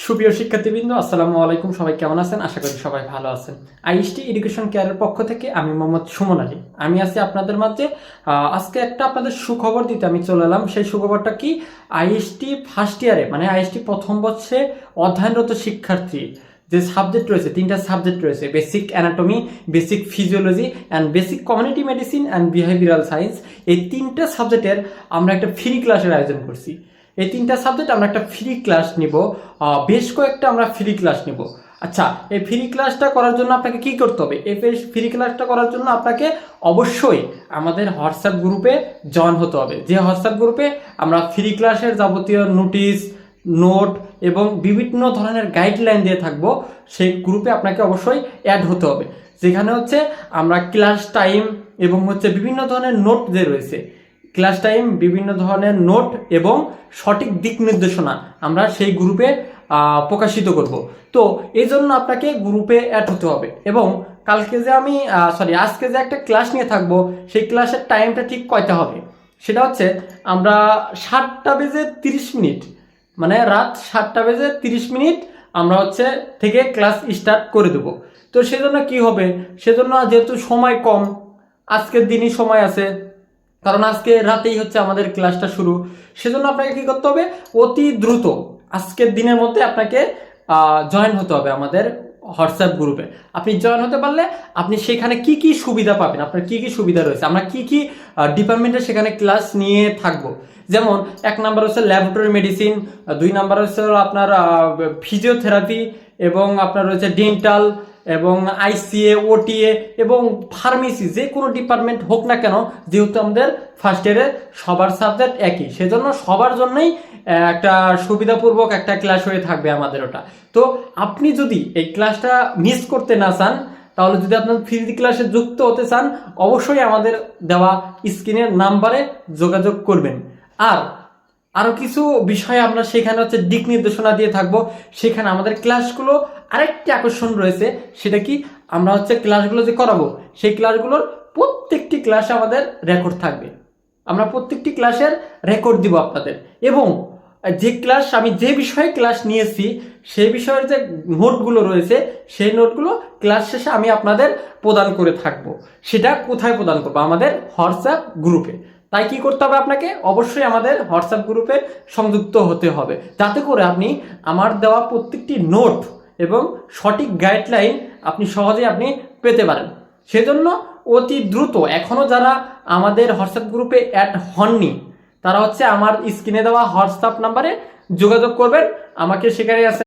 সুপ্রিয় শিক্ষার্থীবৃন্দ, আসসালামু আলাইকুম। সবাই কেমন আছেন? আশা করি সবাই ভালো আছেন। আইএসটি এডুকেশন কেয়ারের পক্ষ থেকে আমি মোহাম্মদ সুমন আলী, আমি আছি আপনাদের মাঝে। আজকে একটা আপনাদের সুখবর দিতে আমি চলে এলাম। সেই সুখবরটা কি? আইএসটি ফার্স্ট ইয়ারে মানে আইএসটি প্রথম বর্ষে অধ্যয়নরত শিক্ষার্থী যে সাবজেক্ট রয়েছে, তিনটা সাবজেক্ট রয়েছে: basic anatomy, basic physiology and basic community medicine and behavioural science. এই তিনটা সাবজেক্টের আমরা একটা ফ্রি ক্লাসের আয়োজন করছি। এই তিনটা সাবজেক্ট আমরা একটা ফ্রি ক্লাস নিব, বেশ কয়েকটা আমরা ফ্রি ক্লাস নিব। আচ্ছা, এই ফ্রি ক্লাসটা করার জন্য আপনাকে কি করতে হবে? এই ফ্রি ক্লাসটা করার জন্য আপনাকে অবশ্যই আমাদের হোয়াটসঅ্যাপ গ্রুপে জয়েন হতে হবে। যে হোয়াটসঅ্যাপ গ্রুপে আমরা ফ্রি ক্লাসের যাবতীয় নোটিশ, নোট এবং বিভিন্ন ধরনের গাইডলাইন দিয়ে থাকবো, সেই গ্রুপে আপনাকে অবশ্যই অ্যাড হতে হবে। যেখানে হচ্ছে আমরা ক্লাস টাইম এবং হচ্ছে বিভিন্ন ধরনের নোট যে রয়েছে, ক্লাস টাইম, বিভিন্ন ধরনের নোট এবং সঠিক দিক নির্দেশনা আমরা সেই গ্রুপে প্রকাশিত করব। তো এই জন্য আপনাকে গ্রুপে অ্যাড হতে হবে। এবং কালকে যে আমি আজকে যে একটা ক্লাস নিয়ে থাকবো, সেই ক্লাসের টাইমটা ঠিক কয়টা হবে সেটা হচ্ছে আমরা 7:30 মানে রাত 7:30 আমরা হচ্ছে থেকে ক্লাস স্টার্ট করে দেবো। তো সেজন্য কি হবে, সেজন্য যেহেতু সময় কম, আজকের দিনই সময় আছে, কারণ আজকে রাতেই হচ্ছে আমাদের ক্লাসটা শুরু। সেজন্য আপনাকে কি করতে হবে? অতি দ্রুত আজকের দিনের মধ্যে আপনাকে জয়েন হতে হবে আমাদের হোয়াটসঅ্যাপ গ্রুপে। আপনি জয়েন হতে পারলে আপনি সেখানে কি কি সুবিধা পাবেন, আপনার কি কি সুবিধা রয়েছে, আমরা কি কি ডিপার্টমেন্টে সেখানে ক্লাস নিয়ে থাকবো। যেমন 1 নাম্বার হচ্ছে ল্যাবরেটরি মেডিসিন, 2 নাম্বার হচ্ছে আপনার ফিজিওথেরাপি, এবং আপনার রয়েছে ডেন্টাল এবং আইসিএ, ওটিএ এবং ফার্মেসি। যে কোনো ডিপার্টমেন্ট হোক না কেন, যেহেতু আমাদের ফার্স্ট ইয়ারে সবার সাবজেক্ট একই, সেজন্য সবার জন্যই একটা সুবিধাপূর্বক একটা ক্লাস হয়ে থাকবে আমাদের ওটা। তো আপনি যদি এই ক্লাসটা মিস করতে না চান, তাহলে যদি আপনার ফ্রি ক্লাসে যুক্ত হতে চান, অবশ্যই আমাদের দেওয়া স্ক্রিনের নাম্বারে যোগাযোগ করবেন। আর আরো কিছু বিষয়ে আমরা সেখানে হচ্ছে দিক নির্দেশনা দিয়ে থাকবো। সেখানে আমাদের ক্লাসগুলো আরেকটি আকর্ষণ রয়েছে, সেটা কি? আমরা হচ্ছে ক্লাসগুলো যে করাবো, সেই ক্লাসগুলোর প্রত্যেকটি ক্লাসে আমাদের রেকর্ড থাকবে। আমরা প্রত্যেকটি ক্লাসের রেকর্ড দিব আপনাদের। এবং যে ক্লাস, আমি যে বিষয়ে ক্লাস নিয়েছি, সেই বিষয়ের যে নোটগুলো রয়েছে, সেই নোটগুলো ক্লাস শেষে আমি আপনাদের প্রদান করে থাকবো। সেটা কোথায় প্রদান করবো? আমাদের হোয়াটসঅ্যাপ গ্রুপে। তাই কি করতে হবে? আপনাকে অবশ্যই আমাদের হোয়াটসঅ্যাপ গ্রুপে সংযুক্ত হতে হবে, যাতে করে আপনি আমার দেওয়া প্রত্যেকটি নোট এবং সঠিক গাইডলাইন আপনি সহজেই আপনি পেতে পারেন। সেজন্য অতি দ্রুত এখনো যারা আমাদের হোয়াটসঅ্যাপ গ্রুপে অ্যাড হননি, তারা হচ্ছে আমার স্ক্রিনে দেওয়া হোয়াটসঅ্যাপ নাম্বারে যোগাযোগ করবেন। আমাকে সেখানে